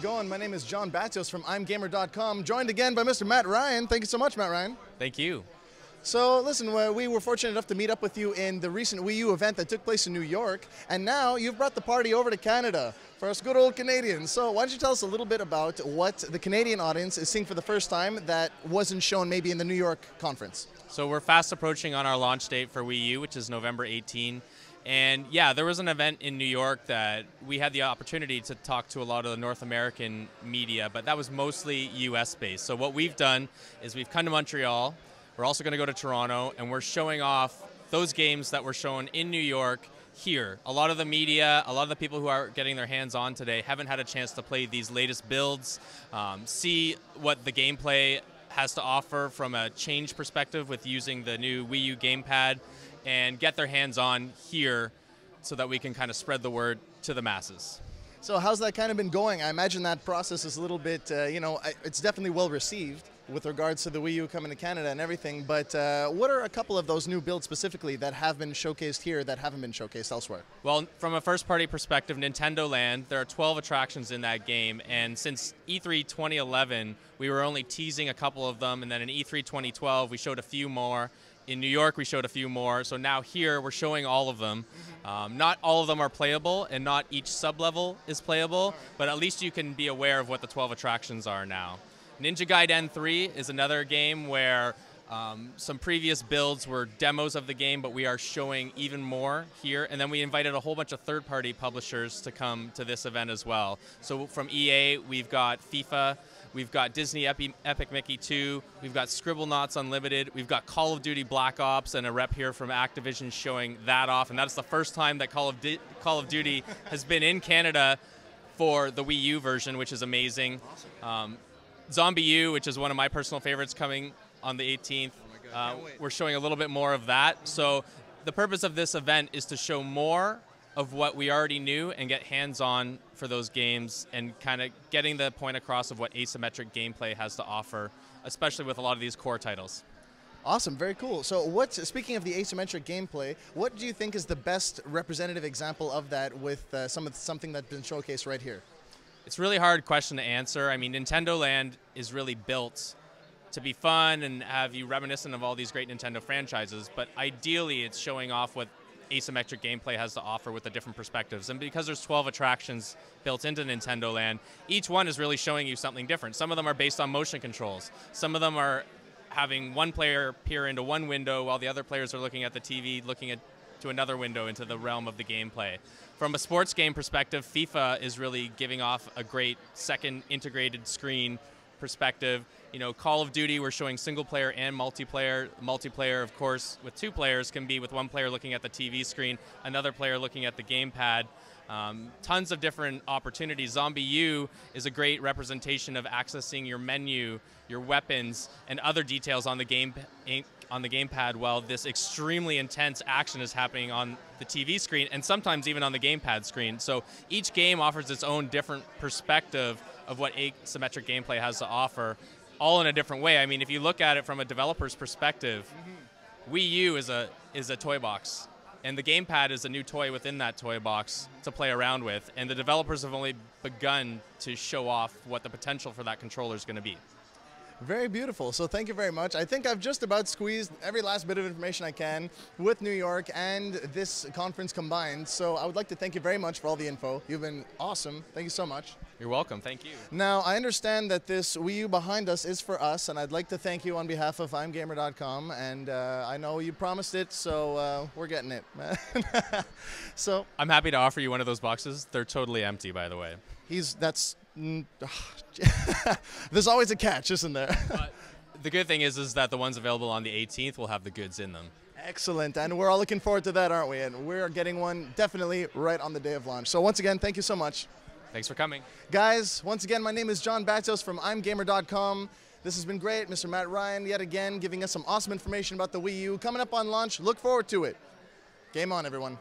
going? My name is John Batios from IMGMR.com, joined again by Mr. Matt Ryan. Thank you so much, Matt Ryan. Thank you. So listen, we were fortunate enough to meet up with you in the recent Wii U event that took place in New York, and now you've brought the party over to Canada for us good old Canadians. So why don't you tell us a little bit about what the Canadian audience is seeing for the first time that wasn't shown maybe in the New York conference? So we're fast approaching on our launch date for Wii U, which is November 18. And yeah, there was an event in New York that we had the opportunity to talk to a lot of the North American media, but that was mostly US based. So what we've done is we've come to Montreal. We're also going to go to Toronto, and we're showing off those games that were shown in New York here. A lot of the media, a lot of the people who are getting their hands on today haven't had a chance to play these latest builds, see what the gameplay has to offer from a change perspective with using the new Wii U gamepad, and get their hands on here so that we can kind of spread the word to the masses. So how's that kind of been going? I imagine that process is a little bit, it's definitely well received with regards to the Wii U coming to Canada and everything, but what are a couple of those new builds specifically that have been showcased here that haven't been showcased elsewhere? Well, from a first-party perspective, Nintendo Land, there are 12 attractions in that game, and since E3 2011, we were only teasing a couple of them, and then in E3 2012, we showed a few more. In New York, we showed a few more, so now here, we're showing all of them. Not all of them are playable, and not each sub-level is playable, but at least you can be aware of what the 12 attractions are now. Ninja Gaiden 3 is another game where some previous builds were demos of the game, but we are showing even more here. And then we invited a whole bunch of third-party publishers to come to this event as well. So from EA, we've got FIFA, we've got Disney Epic Mickey 2, we've got Scribblenauts Unlimited, we've got Call of Duty Black Ops, and a rep here from Activision showing that off. And that's the first time that Call of Duty has been in Canada for the Wii U version, which is amazing. Awesome. Zombie U, which is one of my personal favorites, coming on the 18th. Oh my God, we're showing a little bit more of that. So the purpose of this event is to show more of what we already knew and get hands-on for those games and kind of getting the point across of what asymmetric gameplay has to offer, especially with a lot of these core titles. Awesome, very cool. So speaking of the asymmetric gameplay, what do you think is the best representative example of that with something that's been showcased right here? It's a really hard question to answer. I mean, Nintendo Land is really built to be fun and have you reminiscent of all these great Nintendo franchises, but ideally it's showing off what asymmetric gameplay has to offer with the different perspectives. And because there's 12 attractions built into Nintendo Land, each one is really showing you something different. Some of them are based on motion controls. Some of them are having one player peer into one window while the other players are looking at the TV, looking to another window into the realm of the gameplay. From a sports game perspective, FIFA is really giving off a great second integrated screen perspective. You know, Call of Duty, we're showing single player and multiplayer. Multiplayer, of course, with two players can be with one player looking at the TV screen, another player looking at the gamepad. Tons of different opportunities. Zombie U is a great representation of accessing your menu, your weapons, and other details on the gamepad while this extremely intense action is happening on the TV screen and sometimes even on the gamepad screen. So each game offers its own different perspective of what asymmetric gameplay has to offer, all in a different way. I mean, if you look at it from a developer's perspective, Wii U is a toy box. And the gamepad is a new toy within that toy box to play around with. And the developers have only begun to show off what the potential for that controller is going to be. Very beautiful. So thank you very much. I think I've just about squeezed every last bit of information I can with New York and this conference combined. So I would like to thank you very much for all the info. You've been awesome. Thank you so much. You're welcome. Thank you. Now, I understand that this Wii U behind us is for us, and I'd like to thank you on behalf of IMGamer.com. And I know you promised it, so we're getting it. So I'm happy to offer you one of those boxes. They're totally empty, by the way. There's always a catch, isn't there? But the good thing is that the ones available on the 18th will have the goods in them. Excellent, and we're all looking forward to that, aren't we? And we're getting one definitely right on the day of launch. So once again, thank you so much. Thanks for coming. Guys, once again, my name is John Batios from IMGamer.com. This has been great. Mr. Matt Ryan, yet again, giving us some awesome information about the Wii U. Coming up on launch, look forward to it. Game on, everyone.